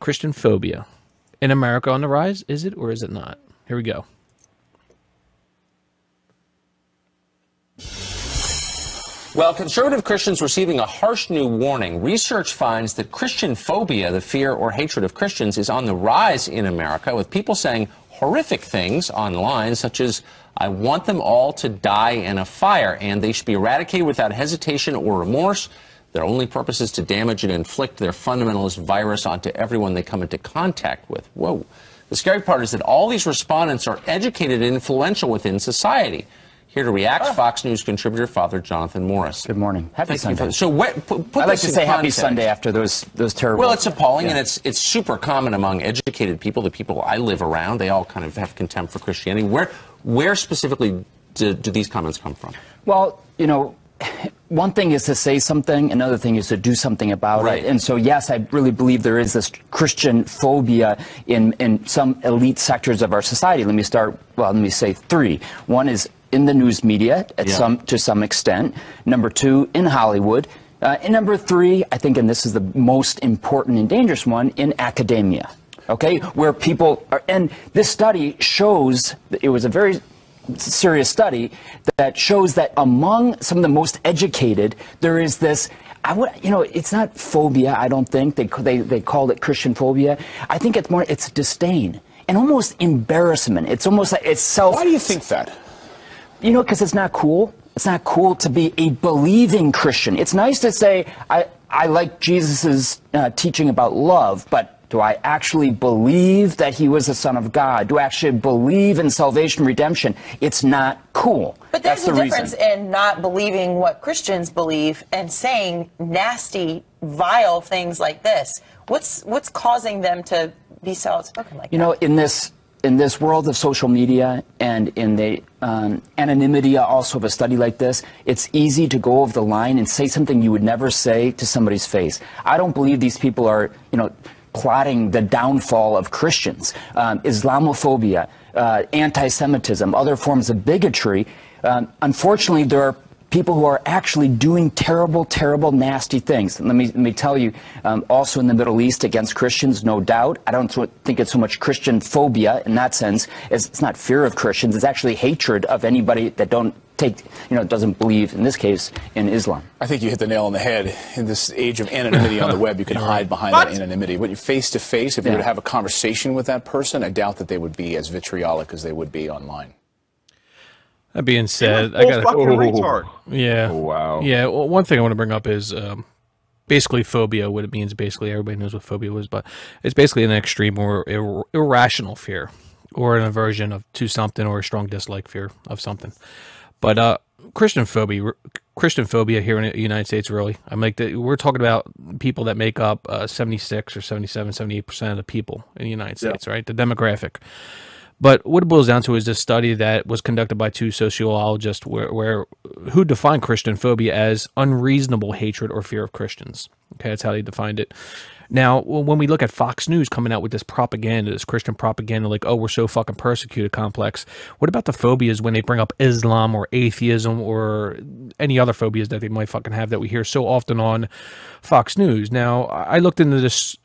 Christianphobia in America on the rise. Is it or is it not? Here we go. Well, conservative Christians receiving a harsh new warning. Research finds that Christianphobia, the fear or hatred of Christians, is on the rise in America, with people saying horrific things online, such as, "I want them all to die in a fire, and they should be eradicated without hesitation or remorse. Their only purpose is to damage and inflict their fundamentalist virus onto everyone they come into contact with." Whoa. The scary part is that all these respondents are educated and influential within society. Here to react, Fox News contributor Father Jonathan Morris. Good morning. Happy Sunday. So put I'd like to say happy context. Sunday after those terrible... Well, it's appalling, and it's super common among educated people, the people I live around. They all kind of have contempt for Christianity. Where specifically do these comments come from? Well, you know, one thing is to say something, another thing is to do something about it. And so, yes, I really believe there is this Christian phobia in some elite sectors of our society. Let me say three. One is in the news media to some extent. Number two, in Hollywood. And number three, I think, and this is the most important and dangerous one, in academia. Okay, where people are, and this study shows, it was a very serious study that shows that among some of the most educated, there is this, it's not phobia, I don't think, they called it Christian phobia. I think it's disdain and almost embarrassment. It's almost like it's self. Why do you think that? You know, because it's not cool. It's not cool to be a believing Christian. It's nice to say, I like Jesus's teaching about love, but do I actually believe that he was the Son of God? Do I actually believe in salvation, redemption? It's not cool. But there's a difference in not believing what Christians believe and saying nasty, vile things like this. What's causing them to be so outspoken like that? You know, in this world of social media and in the anonymity also of a study like this, it's easy to go over the line and say something you would never say to somebody's face. I don't believe these people are, plotting the downfall of Christians. Islamophobia, anti-Semitism, other forms of bigotry. Unfortunately, there are people who are actually doing terrible, terrible, nasty things. Let me tell you, also in the Middle East against Christians, no doubt. I don't think it's so much Christian phobia in that sense. It's not fear of Christians. It's actually hatred of anybody that doesn't believe, in this case, in Islam. I think you hit the nail on the head. In this age of anonymity on the web, you can hide behind that anonymity. But you're face to face, if you were to have a conversation with that person, I doubt that they would be as vitriolic as they would be online. That being said, I got retard. Yeah. Oh, wow. Yeah. Well, one thing I want to bring up is basically phobia. What it means, basically, everybody knows what phobia was, but it's basically an extreme or irrational fear, or an aversion to something, or a strong dislike fear of something. But Christianphobia here in the United States, really, we're talking about people that make up 76 or 77, 78% of the people in the United States, right? The demographic. But what it boils down to is this study that was conducted by two sociologists who defined Christianphobia as unreasonable hatred or fear of Christians. Okay, that's how they defined it. Now, when we look at Fox News coming out with this propaganda, this Christian propaganda, like, oh, we're so fucking persecuted complex, what about the phobias when they bring up Islam or atheism or any other phobias that they might fucking have that we hear so often on Fox News? Now, I looked into this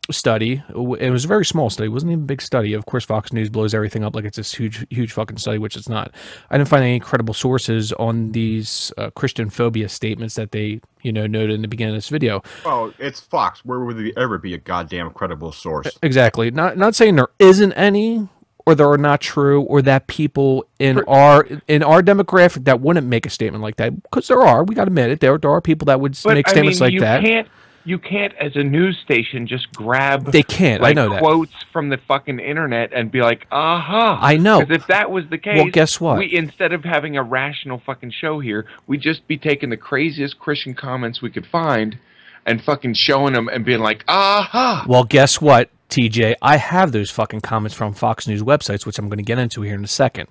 study. It was a very small study. It wasn't even a big study. Of course, Fox News blows everything up like it's this huge fucking study, which it's not. I didn't find any credible sources on these Christian phobia statements that they, noted in the beginning of this video. Oh, it's Fox. Where would there ever be a goddamn credible source? Exactly. Not saying there isn't any, or that are not true, or that people in our demographic that wouldn't make a statement like that, because there are. We got to admit it. There are people that would make statements like that. You can't, as a news station, just grab I know that. quotes from the fucking internet and be like, aha. I know. Because if that was the case, well, guess what? Instead of having a rational fucking show here, we'd just be taking the craziest Christian comments we could find and fucking showing them and being like, aha. Well, guess what, TJ? I have those fucking comments from Fox News websites, which I'm going to get into here in a second.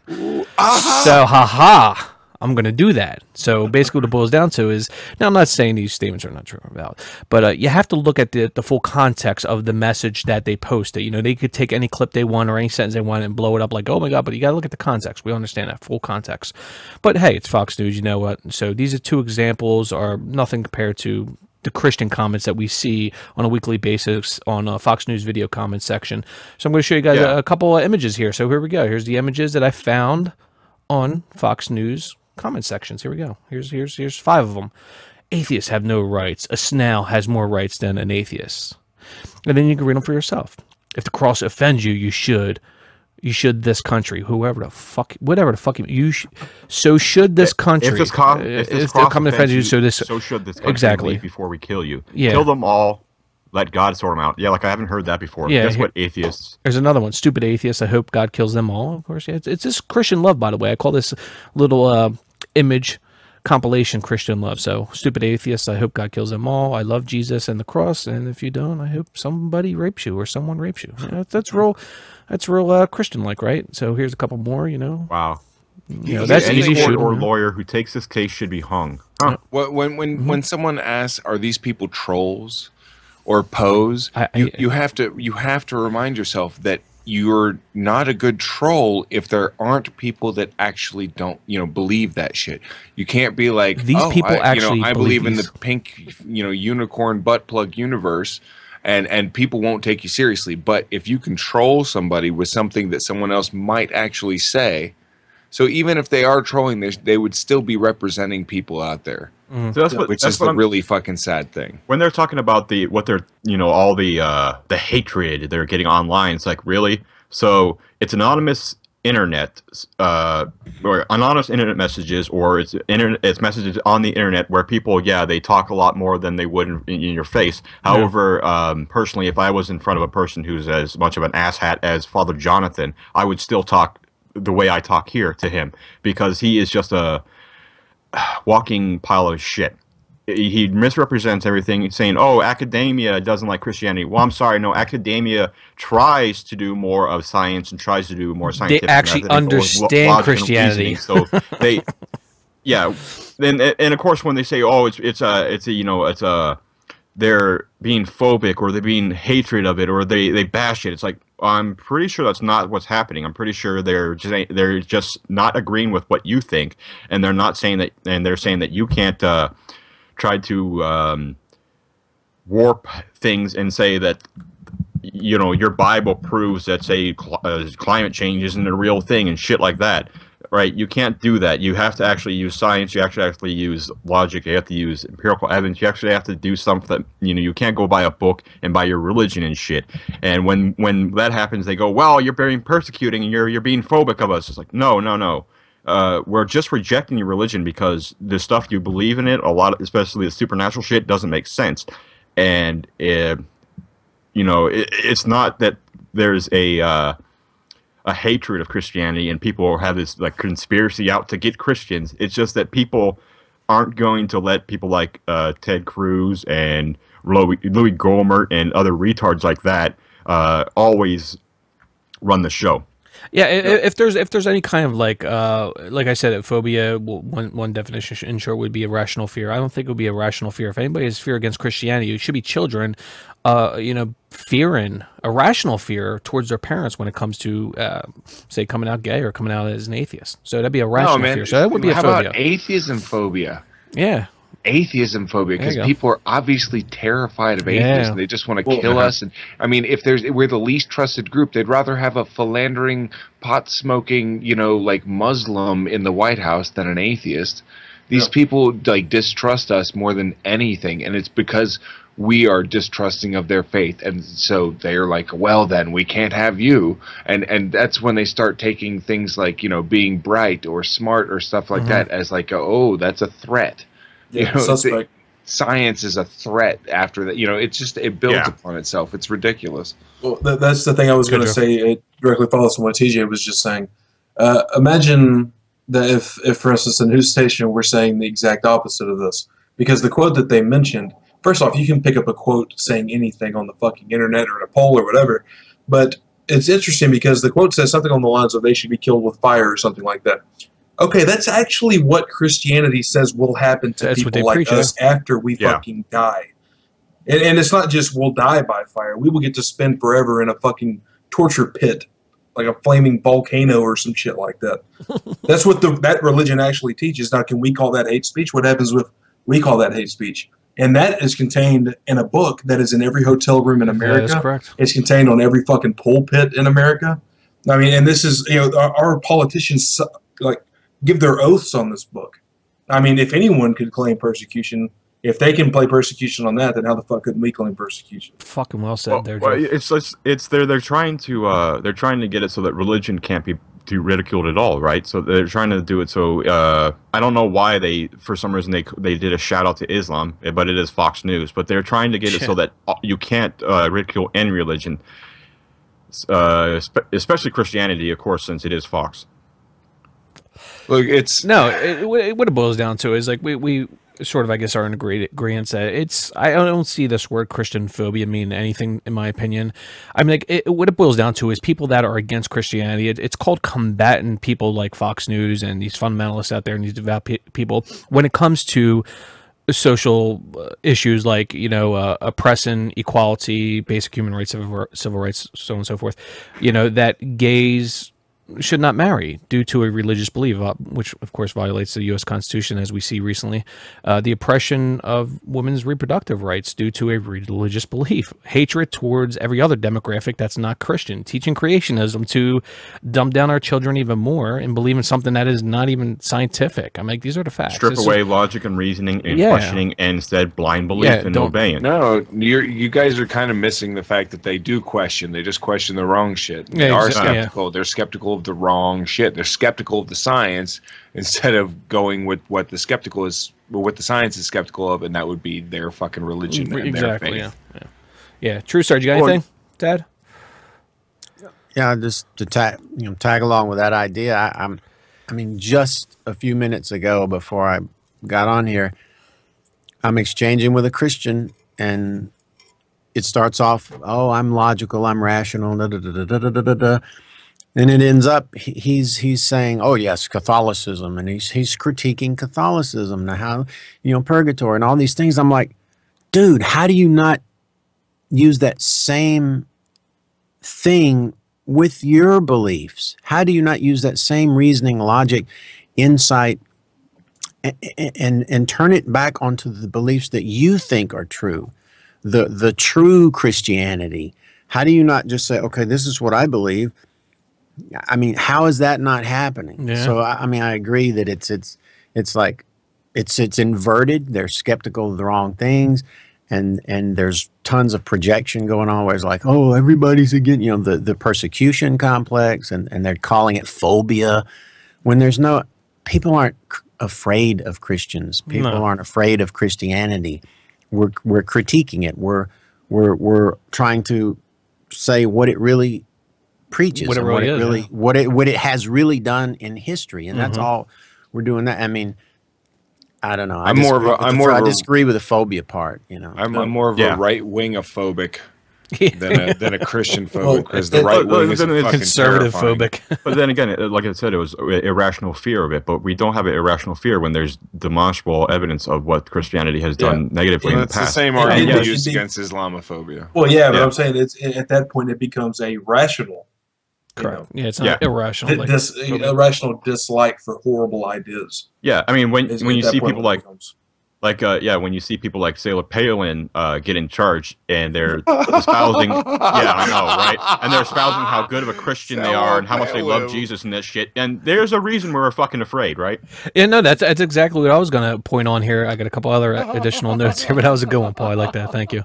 Aha. So, haha. I'm going to do that. So basically what it boils down to is, now I'm not saying these statements are not true or valid, but you have to look at the full context of the message that they posted. They could take any clip they want or any sentence they want and blow it up like, oh my God, but you got to look at the context. We understand that, full context. But hey, it's Fox News, you know what? So these are two examples, are nothing compared to the Christian comments that we see on a weekly basis on Fox News video comment section. So I'm going to show you guys a couple of images here. So here we go. Here's the images that I found on Fox News comment sections. Here we go. Here's 5 of them. Atheists have no rights. A snail has more rights than an atheist. And then you can read them for yourself. If the cross offends you, you should this country, whatever the fuck so should this country. If they're coming to offend you, so should this country. Exactly. Before we kill you, yeah. Kill them all. Let God sort them out. Yeah, like I haven't heard that before. Yeah, that's what atheists. There's another one. Stupid atheists. I hope God kills them all. Of course, yeah. It's this Christian love, by the way. I call this little image compilation Christian love. So, stupid atheists. I hope God kills them all. I love Jesus and the cross. And if you don't, I hope somebody rapes you or someone rapes you. That's real. That's real Christian-like, right? So here's a couple more. Wow. That's easy. Court or lawyer who takes this case should be hung. Huh. When someone asks, "Are these people trolls or pose?" You have to remind yourself that you're not a good troll if there aren't people that actually don't believe that shit. You can't be like, these people actually I believe in the pink unicorn butt plug universe. And people won't take you seriously. But if you control somebody with something that someone else might actually say, so even if they are trolling, they would still be representing people out there. Mm-hmm. So which is the really fucking sad thing. When they're talking about all the hatred they're getting online, it's like, really? So it's anonymous internet, or anonymous internet messages, or it's messages on the internet where people, they talk a lot more than they would in your face. However, personally, if I was in front of a person who's as much of an asshat as Father Jonathan, I would still talk the way I talk here to him, because he is just a walking pile of shit. He misrepresents everything, saying, "Oh, academia doesn't like Christianity." Well, I'm sorry, no. Academia tries to do more of science and tries to do more scientific. They actually understand Christianity, so they, and of course, when they say, "Oh, they're being phobic or they're being hatred of it or they bash it," it's like, I'm pretty sure that's not what's happening. I'm pretty sure they're just not agreeing with what you think, and they're not saying that, and they're saying that you can't. Try to warp things and say that your Bible proves that, say, climate change isn't a real thing and shit like that, right? You can't do that. You have to actually use science. You actually use logic. You have to use empirical evidence. You actually have to do something. You can't go buy a book and buy your religion and shit. And when that happens, they go, "Well, you're being persecuting and you're being phobic of us." It's like, no. We're just rejecting your religion because the stuff you believe in it, a lot, especially the supernatural shit, doesn't make sense. And it's not that there's a hatred of Christianity and people have this like conspiracy out to get Christians. It's just that people aren't going to let people like Ted Cruz and Louis Gohmert and other retards like that always run the show. Yeah, if there's any kind of like I said, phobia, one definition in short would be irrational fear. I don't think it would be a rational fear. If anybody has fear against Christianity, it should be children, fearing irrational fear towards their parents when it comes to say coming out gay or coming out as an atheist. So that'd be a rational fear. So that would be a phobia. How about atheism phobia? Yeah. Atheism phobia, because people are obviously terrified of atheists and they just want to kill us. And I mean, if we're the least trusted group, they'd rather have a philandering, pot smoking, like Muslim in the White House than an atheist. These people like distrust us more than anything, and it's because we are distrusting of their faith, and so they're like, well, then we can't have you, and that's when they start taking things like being bright or smart or stuff like that as like, oh, that's a threat. Suspect. Science is a threat after that. It's just, it builds upon itself. It's ridiculous. Well, that's the thing I was going to say. It directly follows from what TJ was just saying. Imagine that if, for instance, in News Station, we're saying the exact opposite of this. Because the quote that they mentioned, first off, you can pick up a quote saying anything on the fucking internet or in a poll or whatever. But it's interesting because the quote says something on the lines of they should be killed with fire or something like that. Okay, that's actually what Christianity says will happen to people like us after we fucking die. And it's not just we'll die by fire. We will get to spend forever in a fucking torture pit, like a flaming volcano or some shit like that. That's what that religion actually teaches. Now, can we call that hate speech? What happens if we call that hate speech? And that is contained in a book that is in every hotel room in America. That is correct. It's contained on every fucking pulpit in America. I mean, and this is, you know, our politicians like give their oaths on this book. I mean, if anyone could claim persecution, if they can play persecution on that, then how the fuck couldn't we claim persecution? Fucking well said there, Well, Joe. they're trying to get it so that religion can't be too ridiculed at all, right? So they're trying to do it so I don't know why they, for some reason, they did a shout out to Islam, but it is Fox News. But they're trying to get it so that you can't ridicule any religion, especially Christianity, of course, since it is Fox. Look, it's what it boils down to is like we sort of, I guess, are in agreement that I don't see this word Christianphobia mean anything, in my opinion. I mean, like, what it boils down to is people that are against Christianity. It's called combatant people like Fox News and these fundamentalists out there and these devout people. When it comes to social issues like, you know, oppression, equality, basic human rights, civil rights, so on and so forth, you know, that gays should not marry due to a religious belief, which of course violates the U.S. Constitution, as we see recently. The oppression of women's reproductive rights due to a religious belief. Hatred towards every other demographic that's not Christian. Teaching creationism to dumb down our children even more and believe in something that is not even scientific. I'm like, these are the facts. Strip away logic and reasoning and questioning, and instead blind belief and obeying. No, you guys are kind of missing the fact that they do question. They just question the wrong shit. They are skeptical. Yeah. They're skeptical of the wrong shit. They're skeptical of the science instead of going with what the skeptical is, or what the science is skeptical of, and that would be their fucking religion and their faith. Yeah. TruthSurge, you got anything, Dad? Yeah, just to tag along with that idea. I mean, just a few minutes ago, before I got on here, I'm exchanging with a Christian, and it starts off, "Oh, I'm logical, I'm rational," da da da da da da da da. And it ends up, he's saying, "Oh yes, Catholicism," and he's critiquing Catholicism, and how, you know, purgatory and all these things. I'm like, dude, how do you not use that same thing with your beliefs? How do you not use that same reasoning, logic, insight, and turn it back onto the beliefs that you think are true, the true Christianity? How do you not just say, okay, this is what I believe? I mean, how is that not happening? Yeah. So I mean, I agree that it's like it's inverted. They're skeptical of the wrong things, and there's tons of projection going on where it's like, oh, everybody's against, you know, the persecution complex, and they're calling it phobia, when there's no, people aren't afraid of Christians. People aren't afraid of Christianity. We're critiquing it. We're trying to say what it really preaches, what it really is, what it has really done in history, and that's all we're doing. That, I mean, I don't know. I disagree with the phobia part. You know, I'm more of a right wing phobic than a Christian phobic, because the right wing is conservative phobic. But then again, like I said, it was irrational fear of it. But we don't have an irrational fear when there's demonstrable evidence of what Christianity has done negatively in the past. It's the same argument used against Islamophobia. Well, yeah, but I'm saying it's at that point it becomes a rational. Correct. Yeah, it's not irrational. Irrational dislike for horrible ideas. Yeah, I mean, when you see people when you see people like Sarah Palin get in charge, and they're espousing, I know, right? And they're espousing how good of a Christian they are and how much they love Jesus and that shit. And there's a reason we're fucking afraid, right? Yeah, no, that's exactly what I was going to point on here. I got a couple other additional notes here, but that was a good one, Paul. I like that. Thank you.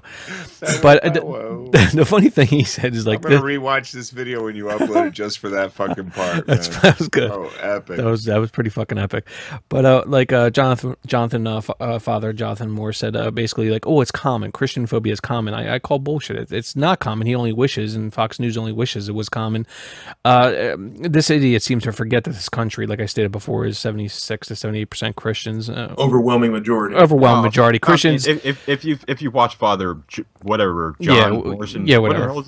But the funny thing he said is, like, I'm gonna rewatch this video when you upload it just for that fucking part. That was good. Oh, epic. That was pretty fucking epic. But Father Jonathan Moore said basically, like, oh, it's common. Christianphobia is common. I call bullshit. It's not common. He only wishes, and Fox News only wishes it was common. This idiot seems to forget that this country, like I stated before, is 76 to 78% Christians. Overwhelming majority. Overwhelming majority Christians. If you watch Father whatever John Morrison, whatever.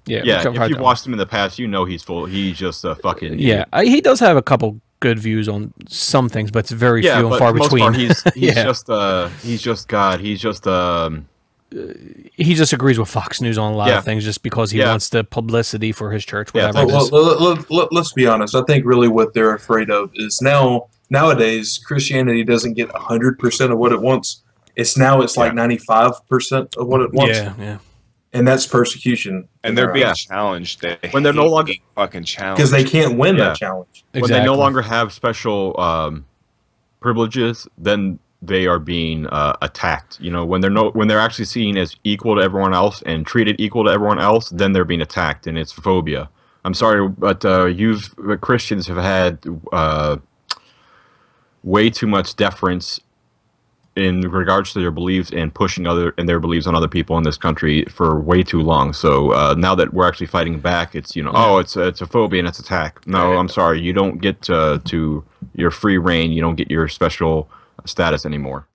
If you've watched him in the past, you know he's full. He's just a fucking he does have a couple good views on some things, but it's very few and far between. Part, he's just God. He just agrees with Fox News on a lot of things, just because he wants the publicity for his church. Whatever. Let's be honest. I think really what they're afraid of is nowadays Christianity doesn't get 100% of what it wants. It's like 95% of what it was. Yeah. And that's persecution. And they're being challenged. When they're no longer fucking challenged. Because they can't win that challenge. When they no longer have special privileges, then they are being attacked. You know, when they're actually seen as equal to everyone else and treated equal to everyone else, then they're being attacked, and it's phobia. I'm sorry, but Christians have had way too much deference in regards to their beliefs and pushing their beliefs on other people in this country for way too long. So now that we're actually fighting back, it's it's a phobia and it's attack. No, I'm sorry, you don't get to your free reign. You don't get your special status anymore.